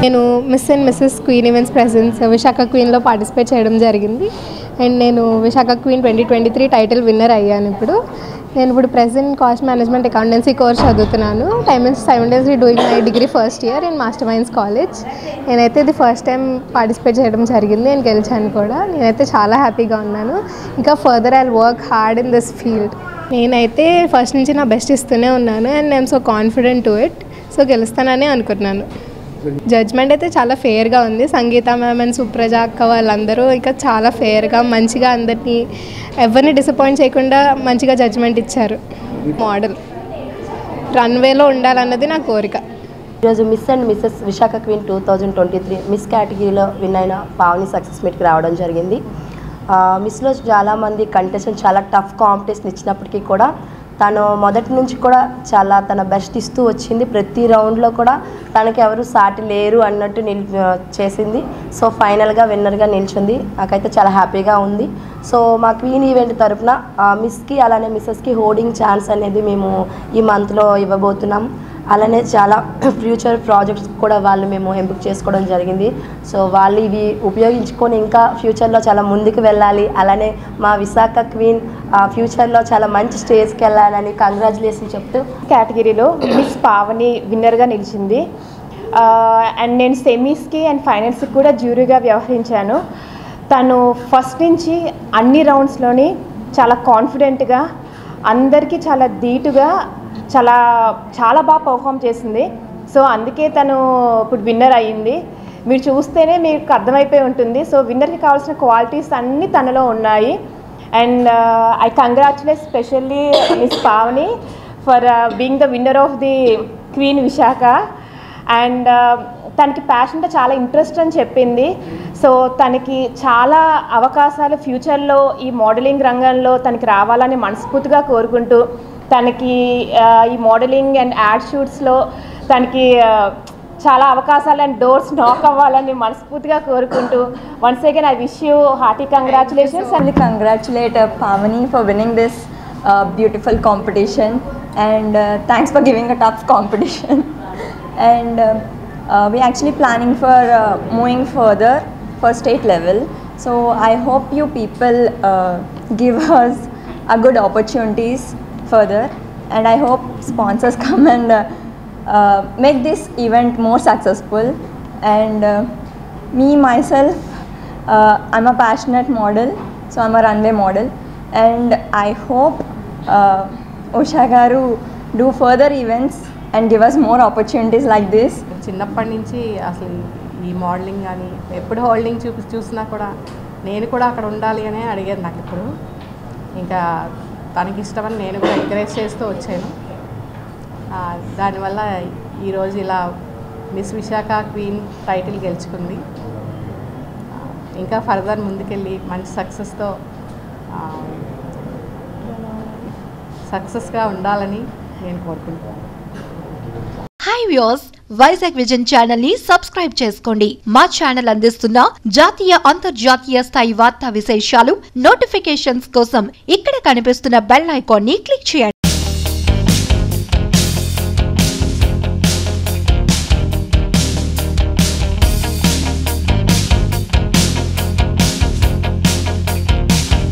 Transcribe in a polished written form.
నేను miss and mrs queen events presents Visakha క్వీన్లో participate చేయడం జరిగింది. అండ్ నేను విశాఖ క్వీన్ 2023 టైటిల్ విన్నర్ అయ్యాను. నేను ఇప్పుడు present cost management accountancy course చదువుతున్నాను. Simultaneously doing my degree first year in master minds college. నేనైతే ఇది ఫస్ట్ టైం పార్టిసిపేట్ చేయడం జరిగింది. నేను గెలిచాను కూడా. నేనైతే చాలా హ్యాపీగా ఉన్నాను. ఇంకా further I will work hard in this field. నేనైతే ఫస్ట్ నుంచి నా బెస్ట్ ఇస్తూనే ఉన్నాను. And I'm so confident to it. So గెలుస్తానని అనుకుంటున్నాను. జడ్జ్మెంట్ అయితే చాలా ఫెయిర్గా ఉంది. సంగీత మ్యామ్ అండ్ సుప్రజ అక్క వాళ్ళందరూ ఇంకా చాలా ఫెయిర్గా మంచిగా అందరినీ ఎవరిని డిసప్పాయింట్ చేయకుండా మంచిగా జడ్జ్మెంట్ ఇచ్చారు. మోడల్ రన్వేలో ఉండాలన్నది నా కోరిక. ఈరోజు Miss and Mrs Visakha queen 2023 miss కేటగిరీలో విన్ అయిన పావని సక్సెస్ మీట్కి రావడం జరిగింది. మిస్లో చాలామంది కంటెస్టెంట్ చాలా టఫ్ కాంపిటీషన్ ఇచ్చినప్పటికీ కూడా తను మొదటి నుంచి కూడా చాలా తన బెస్ట్ ఇస్తూ వచ్చింది. ప్రతి రౌండ్లో కూడా తనకి ఎవరు సాటి లేరు అన్నట్టు చేసింది. సో ఫైనల్గా విన్నర్గా నిలిచింది. నాకైతే చాలా హ్యాపీగా ఉంది. సో మా క్వీన్ ఈవెంట్ తరఫున మిస్కి అలానే మిస్సెస్కి హోర్డింగ్ ఛాన్స్ అనేది మేము ఈ మంత్లో ఇవ్వబోతున్నాం. అలానే చాలా ఫ్యూచర్ ప్రాజెక్ట్స్ కూడా వాళ్ళు మేము ఎంపిక చేసుకోవడం జరిగింది. సో వాళ్ళు ఇవి ఉపయోగించుకొని ఇంకా ఫ్యూచర్లో చాలా ముందుకు వెళ్ళాలి. అలానే మా విశాఖ క్వీన్ ఫ్యూచర్లో చాలా మంచి స్టేజ్కి వెళ్ళాలని కంగ్రాచులేషన్ చెప్తూ కేటగిరీలో మిస్ పావని విన్నర్గా నిలిచింది. అండ్ నేను సెమీస్కి అండ్ ఫైనల్స్కి కూడా జ్యూరీగా వ్యవహరించాను. తను ఫస్ట్ నుంచి అన్ని రౌండ్స్లోని చాలా కాన్ఫిడెంట్గా అందరికీ చాలా ధీటుగా చాలా బాగా పర్ఫామ్ చేసింది. సో అందుకే తను ఇప్పుడు విన్నర్ అయ్యింది. మీరు చూస్తేనే మీకు అర్థమైపోయి ఉంటుంది. సో విన్నర్కి కావాల్సిన క్వాలిటీస్ అన్నీ తనలో ఉన్నాయి. And I congratulate specially miss Pavani for being the winner of the queen Visakha. And తనకి ప్యాషన్తో చాలా ఇంట్రెస్ట్ అని చెప్పింది. సో తనకి చాలా అవకాశాలు ఫ్యూచర్లో ఈ మోడలింగ్ రంగంలో తనకి రావాలని మనస్ఫూర్తిగా కోరుకుంటూ తనకి ఈ మోడలింగ్ అండ్ యాడ్ షూట్స్లో తనకి చాలా అవకాశాలు అండ్ డోర్స్ నాక్ అవ్వాలని మనస్ఫూర్తిగా కోరుకుంటూ once again I wish you hearty congratulations. And congratulate Pavani for winning this beautiful competition, and thanks for giving a tough competition. And we actually planning for moving further for state level. So I hope you people give us a good opportunities further, and I hope sponsors come and make this event more successful. And me myself, I'm a passionate model, so I'm a runway model, and I hope Usha garu do further events and give us more opportunities like this. చిన్నప్పటి నుంచి అసలు ఈ modelling కానీ ఎప్పుడు holding చూసినా కూడా నేను కూడా అక్కడ ఉండాలి అనే అడిగాను. నాకు ఇప్పుడు ఇంకా తనకి ఇష్టమని నేను కూడా ఎంకరేజ్ చేస్తూ వచ్చాను. దానివల్ల ఈరోజు ఇలా మిస్ విశాఖ క్వీన్ టైటిల్ గెలుచుకుంది. ఇంకా ఫర్దర్ ముందుకెళ్ళి మంచి సక్సెస్గా ఉండాలని నేను కోరుకుంటున్నాను. Hi viewers, Vizag vision channel ని సబ్స్క్రైబ్ చేసుకోండి. మా ఛానల్ అందిస్తున్న జాతీయ అంతర్జాతీయ స్థాయి వార్తా విశేషాలు నోటిఫికేషన్స్ కోసం ఇక్కడ కనిపిస్తున్న బెల్ ఐకాన్ ని క్లిక్ చేయండి.